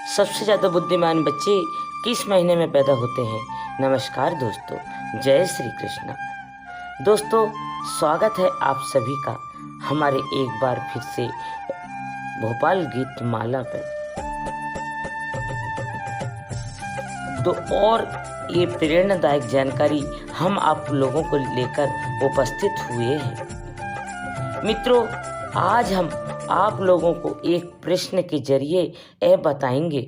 सबसे ज़्यादा बुद्धिमान बच्चे किस महीने में पैदा होते हैं? नमस्कार दोस्तों, जय श्री कृष्ण। दोस्तों, स्वागत है आप सभी का हमारे एक बार फिर से भोपाल गीत माला पर। तो और ये प्रेरणादायक जानकारी हम आप लोगों को लेकर उपस्थित हुए हैं। मित्रों, आज हम आप लोगों को एक प्रश्न के जरिए यह बताएंगे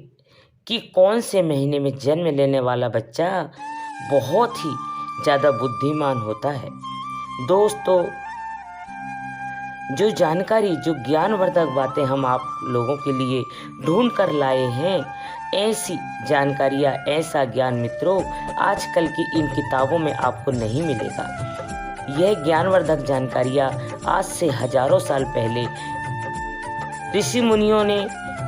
कि कौन से महीने में जन्म लेने वाला बच्चा बहुत ही ज़्यादा बुद्धिमान होता है। दोस्तों, जो जानकारी, जो ज्ञानवर्धक बातें हम आप लोगों के लिए ढूंढ कर लाए हैं, ऐसी जानकारियाँ, ऐसा ज्ञान मित्रों आजकल की इन किताबों में आपको नहीं मिलेगा। यह ज्ञानवर्धक जानकारियाँ आज से हजारों साल पहले ऋषि मुनियों ने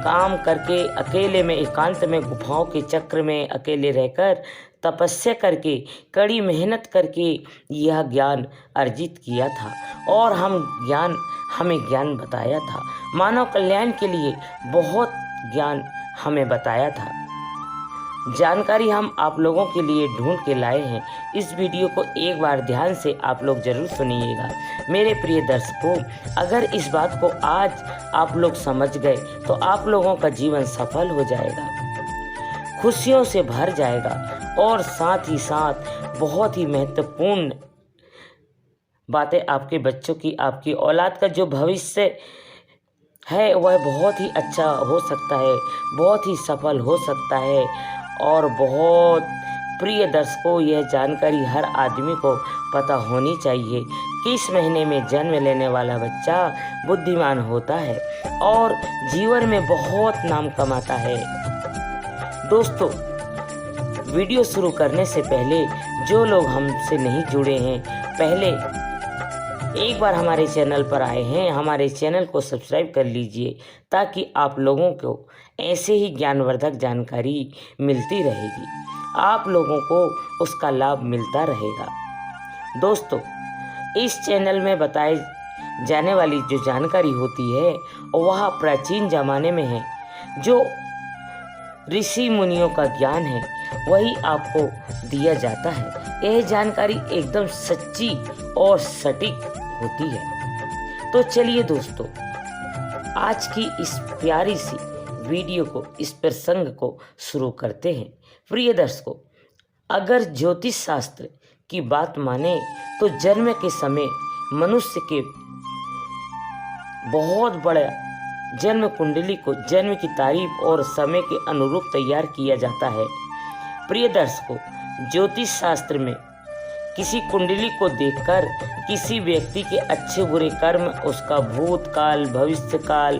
काम करके अकेले में, एकांत में, गुफाओं के चक्र में अकेले रहकर तपस्या करके, कड़ी मेहनत करके यह ज्ञान अर्जित किया था और हमें ज्ञान बताया था। मानव कल्याण के लिए बहुत ज्ञान हमें बताया था। जानकारी हम आप लोगों के लिए ढूंढ के लाए हैं। इस वीडियो को एक बार ध्यान से आप लोग जरूर सुनिएगा। मेरे प्रिय दर्शकों, अगर इस बात को आज आप लोग समझ गए तो आप लोगों का जीवन सफल हो जाएगा, खुशियों से भर जाएगा और साथ ही साथ बहुत ही महत्वपूर्ण बातें आपके बच्चों की, आपकी औलाद का जो भविष्य है वह बहुत ही अच्छा हो सकता है, बहुत ही सफल हो सकता है। और बहुत प्रिय दर्शकों, यह जानकारी हर आदमी को पता होनी चाहिए कि इस महीने में जन्म लेने वाला बच्चा बुद्धिमान होता है और जीवन में बहुत नाम कमाता है। दोस्तों, वीडियो शुरू करने से पहले जो लोग हमसे नहीं जुड़े हैं, पहले एक बार हमारे चैनल पर आए हैं, हमारे चैनल को सब्सक्राइब कर लीजिए ताकि आप लोगों को ऐसे ही ज्ञानवर्धक जानकारी मिलती रहेगी, आप लोगों को उसका लाभ मिलता रहेगा। दोस्तों, इस चैनल में बताए जाने वाली जो जानकारी होती है वह प्राचीन ज़माने में है। जो ऋषि मुनियों का ज्ञान है वही आपको दिया जाता है। यह जानकारी एकदम सच्ची और सटीक होती है। तो चलिए दोस्तों, आज की इस प्यारी सी वीडियो को, इस प्रसंग को शुरू करते हैं। प्रिय दर्शकों, अगर ज्योतिष शास्त्र की बात माने तो जन्म के समय मनुष्य के बहुत बड़ा जन्म कुंडली को जन्म की तारीख और समय के अनुरूप तैयार किया जाता है। प्रिय दर्शकों, ज्योतिष शास्त्र में किसी कुंडली को देखकर किसी व्यक्ति के अच्छे बुरे कर्म, उसका भूतकाल, भविष्यकाल,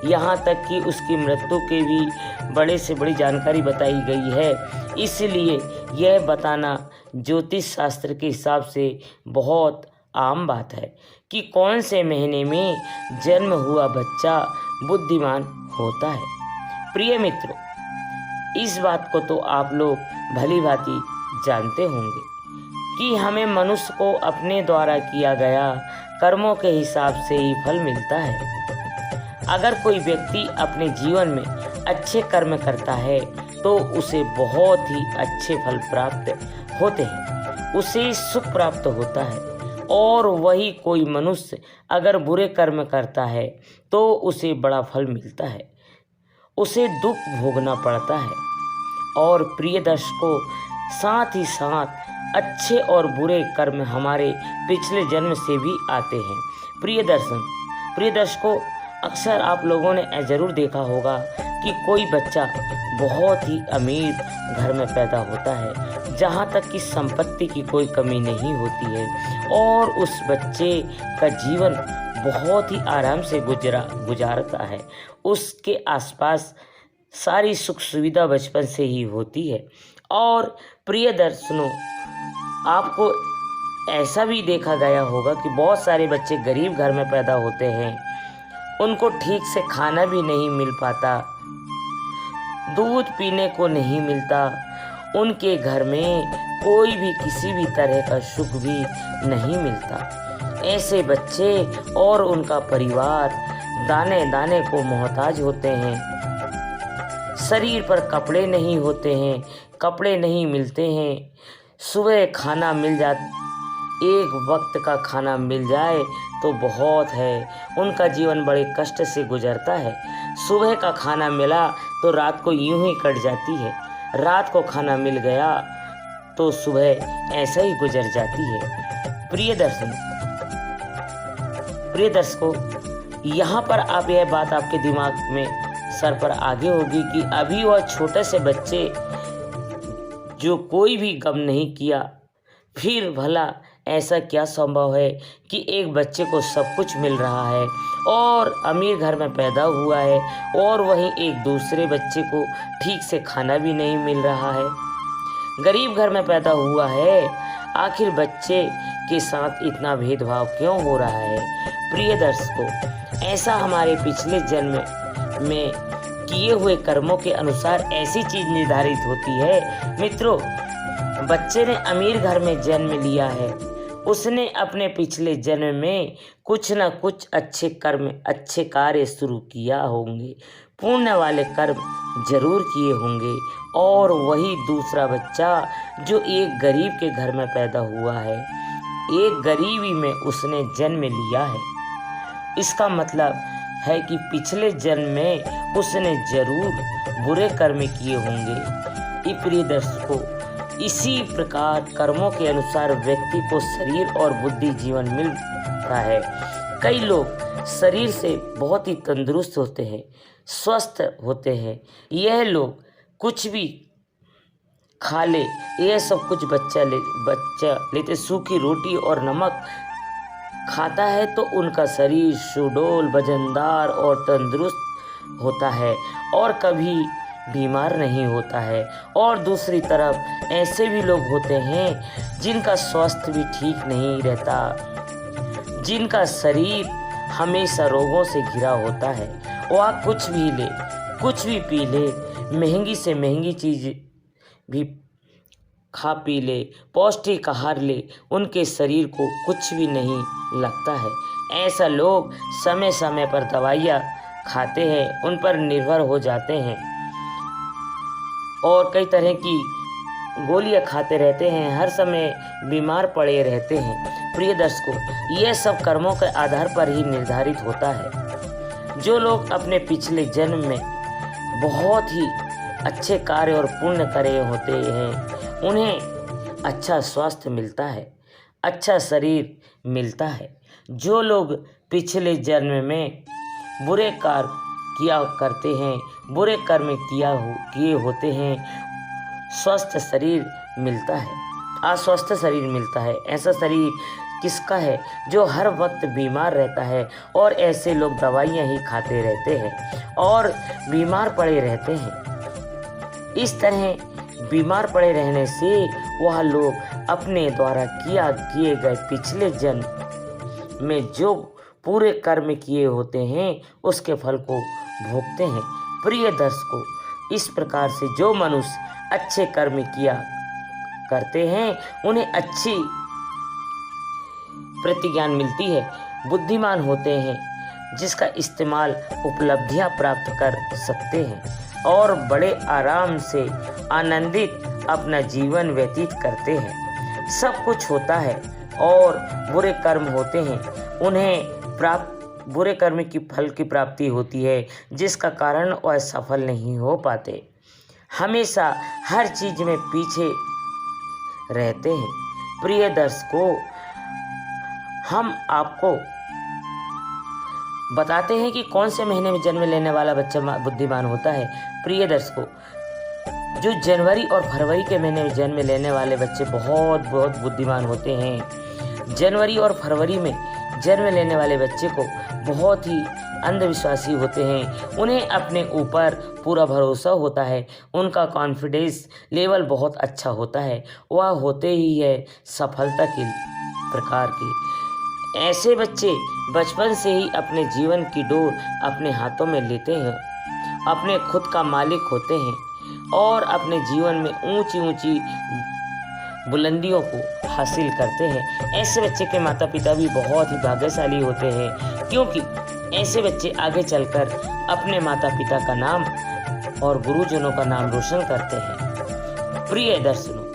यहाँ तक कि उसकी मृत्यु के भी बड़े से बड़ी जानकारी बताई गई है। इसलिए यह बताना ज्योतिष शास्त्र के हिसाब से बहुत आम बात है कि कौन से महीने में जन्म हुआ बच्चा बुद्धिमान होता है। प्रिय मित्रों, इस बात को तो आप लोग भली भांति जानते होंगे कि हमें मनुष्य को अपने द्वारा किया गया कर्मों के हिसाब से ही फल मिलता है। अगर कोई व्यक्ति अपने जीवन में अच्छे कर्म करता है तो उसे बहुत ही अच्छे फल प्राप्त होते हैं, उसे सुख प्राप्त होता है। और वही कोई मनुष्य अगर बुरे कर्म करता है तो उसे बड़ा फल मिलता है, उसे दुख भोगना पड़ता है। और प्रिय दर्शकों, साथ ही साथ अच्छे और बुरे कर्म हमारे पिछले जन्म से भी आते हैं। प्रिय दर्शकों, अक्सर आप लोगों ने ज़रूर देखा होगा कि कोई बच्चा बहुत ही अमीर घर में पैदा होता है, जहाँ तक कि संपत्ति की कोई कमी नहीं होती है और उस बच्चे का जीवन बहुत ही आराम से गुजारता है। उसके आसपास सारी सुख सुविधा बचपन से ही होती है। और प्रिय दर्शकों, आपको ऐसा भी देखा गया होगा कि बहुत सारे बच्चे गरीब घर में पैदा होते हैं, उनको ठीक से खाना भी नहीं मिल पाता, दूध पीने को नहीं मिलता, उनके घर में कोई भी किसी भी तरह का सुख भी नहीं मिलता। ऐसे बच्चे और उनका परिवार दाने दाने को मोहताज होते हैं। शरीर पर कपड़े नहीं होते हैं, कपड़े नहीं मिलते हैं। सुबह खाना मिल जा एक वक्त का खाना मिल जाए तो बहुत है। उनका जीवन बड़े कष्ट से गुजरता है। सुबह का खाना मिला तो रात को यूं ही कट जाती है, रात को खाना मिल गया तो सुबह ऐसा ही गुजर जाती है। प्रिय दर्शकों, यहाँ पर आप यह बात आपके दिमाग में सर पर आगे होगी कि अभी वह छोटे से बच्चे जो कोई भी गम नहीं किया, फिर भला ऐसा क्या संभव है कि एक बच्चे को सब कुछ मिल रहा है और अमीर घर में पैदा हुआ है और वहीं एक दूसरे बच्चे को ठीक से खाना भी नहीं मिल रहा है। गरीब घर में पैदा हुआ है, आखिर बच्चे के साथ इतना भेदभाव क्यों हो रहा है? प्रिय दर्शकों, ऐसा हमारे पिछले जन्म में किए हुए कर्मों के अनुसार ऐसी चीज निर्धारित होती है। मित्रों, बच्चे ने अमीर घर में जन्म लिया है, उसने अपने पिछले जन्म में कुछ न कुछ अच्छे कर्म, अच्छे कार्य शुरू किया होंगे, पुण्य वाले कर्म जरूर किए होंगे। और वही दूसरा बच्चा जो एक गरीब के घर में पैदा हुआ है, एक गरीबी में उसने जन्म लिया है, इसका मतलब है कि पिछले जन्म में उसने जरूर बुरे कर्म किए होंगे। प्रिय दर्शकों, इसी प्रकार कर्मों के अनुसार व्यक्ति को शरीर और बुद्धि जीवन मिलता है। कई लोग शरीर से बहुत ही तंदुरुस्त होते हैं, स्वस्थ होते हैं। यह लोग कुछ भी खा ले, यह सब कुछ बच्चा लेते, सूखी रोटी और नमक खाता है तो उनका शरीर सुडौल, वजनदार और तंदुरुस्त होता है और कभी बीमार नहीं होता है। और दूसरी तरफ ऐसे भी लोग होते हैं जिनका स्वास्थ्य भी ठीक नहीं रहता, जिनका शरीर हमेशा रोगों से घिरा होता है। वह कुछ भी ले, कुछ भी पी ले, महंगी से महंगी चीज भी खा पी ले, पौष्टिक आहार ले, उनके शरीर को कुछ भी नहीं लगता है। ऐसा लोग समय समय पर दवाइयाँ खाते हैं, उन पर निर्भर हो जाते हैं और कई तरह की गोलियां खाते रहते हैं, हर समय बीमार पड़े रहते हैं। प्रिय दर्शकों, ये सब कर्मों के आधार पर ही निर्धारित होता है। जो लोग अपने पिछले जन्म में बहुत ही अच्छे कार्य और पुण्य करे होते हैं, उन्हें अच्छा स्वास्थ्य मिलता है, अच्छा शरीर मिलता है। जो लोग पिछले जन्म में बुरे कार्य किया करते हैं, बुरे कर्म किए होते हैं, स्वस्थ शरीर मिलता है, अस्वस्थ शरीर मिलता है। ऐसा शरीर किसका है? जो हर वक्त बीमार रहता है और ऐसे लोग दवाइयाँ ही खाते रहते हैं और बीमार पड़े रहते हैं। इस तरह बीमार पड़े रहने से वह लोग अपने द्वारा किए गए पिछले जन्म में जो पूरे कर्म किए होते हैं उसके फल को भोगते हैं। प्रिय दर्शकों, इस प्रकार से जो मनुष्य अच्छे कर्म किया करते हैं उन्हें अच्छी प्रतिज्ञान मिलती है, बुद्धिमान होते हैं, जिसका इस्तेमाल उपलब्धियां प्राप्त कर सकते हैं और बड़े आराम से आनंदित अपना जीवन व्यतीत करते हैं। सब कुछ होता है और बुरे कर्म होते हैं, उन्हें बुरे कर्म की फल की प्राप्ति होती है, जिसका कारण वह सफल नहीं हो पाते, हमेशा हर चीज में पीछे रहते हैं। प्रिय दर्शकों, हम आपको बताते हैं कि कौन से महीने में जन्म लेने वाला बच्चा बुद्धिमान होता है। प्रिय दर्शकों, जो जनवरी और फरवरी के महीने में जन्म लेने वाले बच्चे बहुत बुद्धिमान होते हैं। जनवरी और फरवरी में जन्म लेने वाले बच्चे को बहुत ही अंधविश्वासी होते हैं, उन्हें अपने ऊपर पूरा भरोसा होता है, उनका कॉन्फिडेंस लेवल बहुत अच्छा होता है, वह होते ही है सफलता के प्रकार के। ऐसे बच्चे बचपन से ही अपने जीवन की डोर अपने हाथों में लेते हैं, अपने खुद का मालिक होते हैं और अपने जीवन में ऊंची ऊंची बुलंदियों को हासिल करते हैं। ऐसे बच्चे के माता पिता भी बहुत ही भाग्यशाली होते हैं, क्योंकि ऐसे बच्चे आगे चलकर अपने माता पिता का नाम और गुरुजनों का नाम रोशन करते हैं। प्रिय दर्शकों,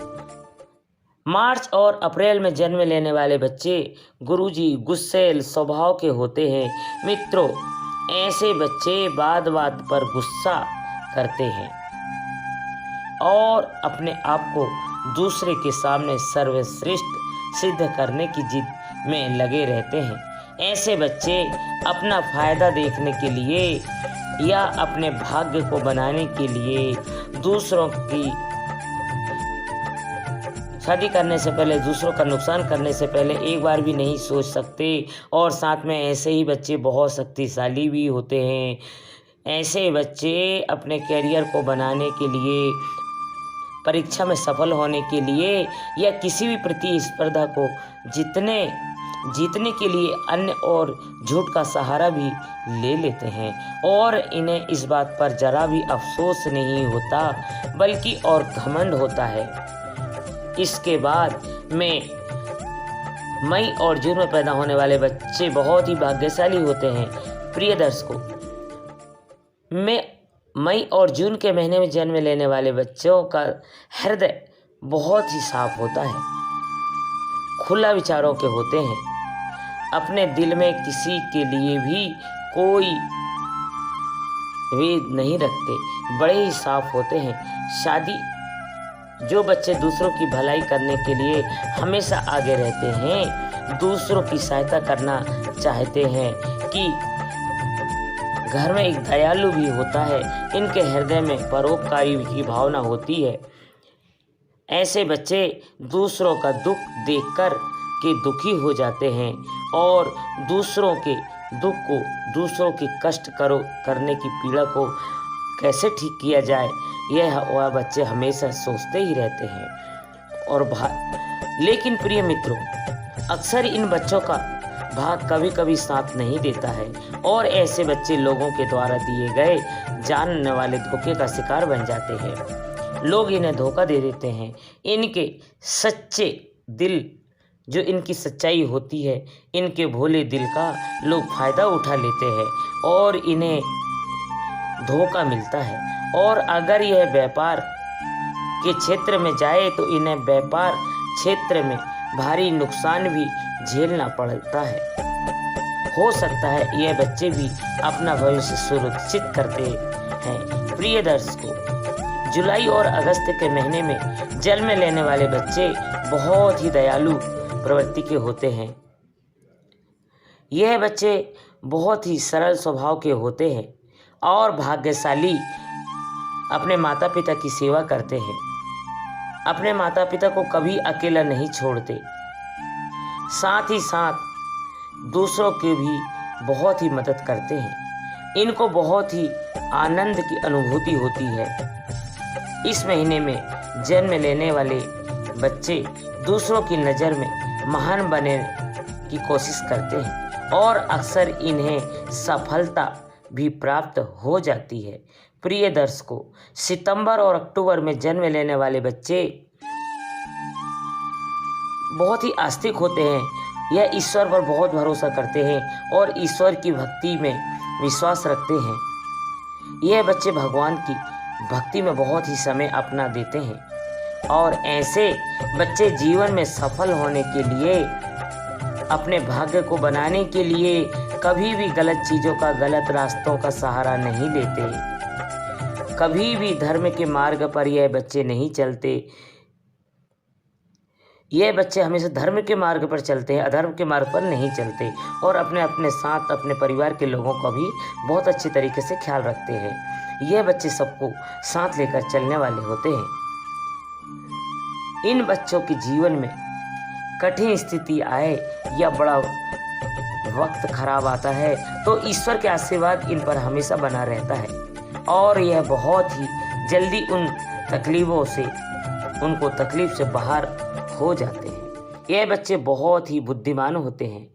मार्च और अप्रैल में जन्म लेने वाले बच्चे गुरुजी गुस्सैल स्वभाव के होते हैं। मित्रों, ऐसे बच्चे बात बात पर गुस्सा करते हैं और अपने आप को दूसरे के सामने सर्वश्रेष्ठ सिद्ध करने की जिद में लगे रहते हैं। ऐसे बच्चे अपना फायदा देखने के लिए या अपने भाग्य को बनाने के लिए दूसरों की शादी करने से पहले, दूसरों का नुकसान करने से पहले एक बार भी नहीं सोच सकते। और साथ में ऐसे ही बच्चे बहुत शक्तिशाली भी होते हैं। ऐसे बच्चे अपने करियर को बनाने के लिए, परीक्षा में सफल होने के लिए या किसी भी प्रतिस्पर्धा को जीतने के लिए अन्य और झूठ का सहारा भी ले लेते हैं और इन्हें इस बात पर जरा भी अफसोस नहीं होता, बल्कि और घमंड होता है। इसके बाद में मई और जून में पैदा होने वाले बच्चे बहुत ही भाग्यशाली होते हैं। प्रिय दर्शकों, मई और जून के महीने में जन्म लेने वाले बच्चों का हृदय बहुत ही साफ होता है, खुला विचारों के होते हैं, अपने दिल में किसी के लिए भी कोई वेद नहीं रखते, बड़े ही साफ होते हैं। जो बच्चे दूसरों की भलाई करने के लिए हमेशा आगे रहते हैं, दूसरों की सहायता करना चाहते हैं, कि घर में एक दयालु भी होता है, इनके हृदय में परोपकारी की भावना होती है। ऐसे बच्चे दूसरों का दुख देखकर के दुखी हो जाते हैं और दूसरों के दुख को, दूसरों के कष्ट करने की पीड़ा को कैसे ठीक किया जाए, यह वह बच्चे हमेशा सोचते ही रहते हैं। और लेकिन प्रिय मित्रों, अक्सर इन बच्चों का भाग कभी कभी साथ नहीं देता है और ऐसे बच्चे लोगों के द्वारा दिए गए जानने वाले धोखे का शिकार बन जाते हैं। लोग इन्हें धोखा दे देते हैं। इनके सच्चे दिल, जो इनकी सच्चाई होती है, इनके भोले दिल का लोग फायदा उठा लेते हैं और इन्हें धोखा मिलता है। और अगर यह व्यापार के क्षेत्र में जाए तो इन्हें व्यापार क्षेत्र में भारी नुकसान भी झेलना पड़ता है। हो सकता है यह बच्चे भी अपना भविष्य सुरक्षित करते हैं। प्रिय दर्शकों, जुलाई और अगस्त के महीने में जन्म लेने वाले बच्चे बहुत ही दयालु प्रवृत्ति के होते हैं। यह बच्चे बहुत ही सरल स्वभाव के होते हैं और भाग्यशाली अपने माता पिता की सेवा करते हैं। अपने माता पिता को कभी अकेला नहीं छोड़ते, साथ ही साथ दूसरों की भी बहुत ही मदद करते हैं। इनको बहुत ही आनंद की अनुभूति होती है। इस महीने में जन्म लेने वाले बच्चे दूसरों की नज़र में महान बनने की कोशिश करते हैं और अक्सर इन्हें सफलता भी प्राप्त हो जाती है। प्रिय दर्शकों, सितंबर और अक्टूबर में जन्म लेने वाले बच्चे बहुत ही आस्तिक होते हैं। यह ईश्वर पर बहुत भरोसा करते हैं और ईश्वर की भक्ति में विश्वास रखते हैं। यह बच्चे भगवान की भक्ति में बहुत ही समय अपना देते हैं और ऐसे बच्चे जीवन में सफल होने के लिए, अपने भाग्य को बनाने के लिए कभी भी गलत चीज़ों का, गलत रास्तों का सहारा नहीं लेते। कभी भी धर्म के मार्ग पर यह बच्चे नहीं चलते। यह बच्चे हमेशा धर्म के मार्ग पर चलते हैं, अधर्म के मार्ग पर नहीं चलते और अपने साथ अपने परिवार के लोगों का भी बहुत अच्छे तरीके से ख्याल रखते हैं। यह बच्चे सबको साथ लेकर चलने वाले होते हैं। इन बच्चों के जीवन में कठिन स्थिति आए या बड़ा वक्त खराब आता है तो ईश्वर के आशीर्वाद इन पर हमेशा बना रहता है और यह बहुत ही जल्दी उनको तकलीफ से बाहर हो जाते हैं। यह बच्चे बहुत ही बुद्धिमान होते हैं।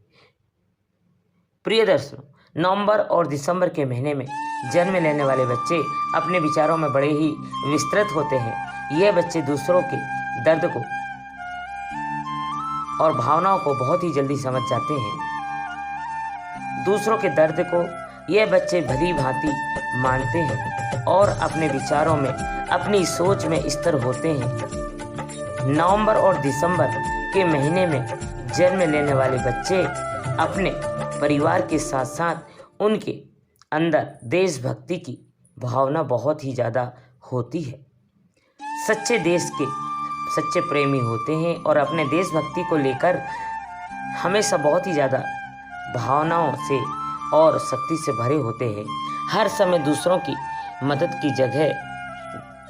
प्रिय दर्शकों, नवंबर और दिसंबर के महीने में जन्म लेने वाले बच्चे अपने विचारों में बड़े ही विस्तृत होते हैं। यह बच्चे दूसरों के दर्द को और भावनाओं को बहुत ही जल्दी समझ जाते हैं। दूसरों के दर्द को यह बच्चे भली भांति मानते हैं और अपने विचारों में, अपनी सोच में स्थिर होते हैं। नवंबर और दिसंबर के महीने में जन्म लेने वाले बच्चे अपने परिवार के साथ साथ उनके अंदर देशभक्ति की भावना बहुत ही ज़्यादा होती है। सच्चे देश के सच्चे प्रेमी होते हैं और अपने देशभक्ति को लेकर हमेशा बहुत ही ज़्यादा भावनाओं से और शक्ति से भरे होते हैं। हर समय दूसरों की मदद की जगह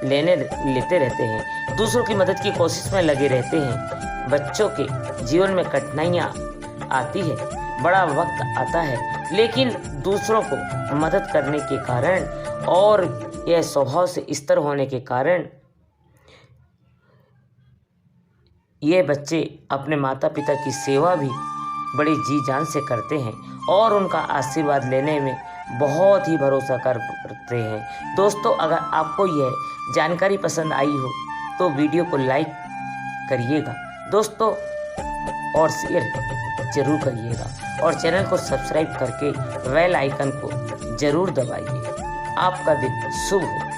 लेते रहते हैं, दूसरों की मदद की कोशिश में लगे रहते हैं। बच्चों के जीवन में कठिनाइयाँ आती है, बड़ा वक्त आता है, लेकिन दूसरों को मदद करने के कारण और यह स्वभाव से स्थिर होने के कारण ये बच्चे अपने माता पिता की सेवा भी बड़ी जी जान से करते हैं और उनका आशीर्वाद लेने में बहुत ही भरोसा करते हैं। दोस्तों, अगर आपको यह जानकारी पसंद आई हो तो वीडियो को लाइक करिएगा दोस्तों और शेयर जरूर करिएगा और चैनल को सब्सक्राइब करके बेल आइकन को जरूर दबाइए। आपका दिन शुभ हो।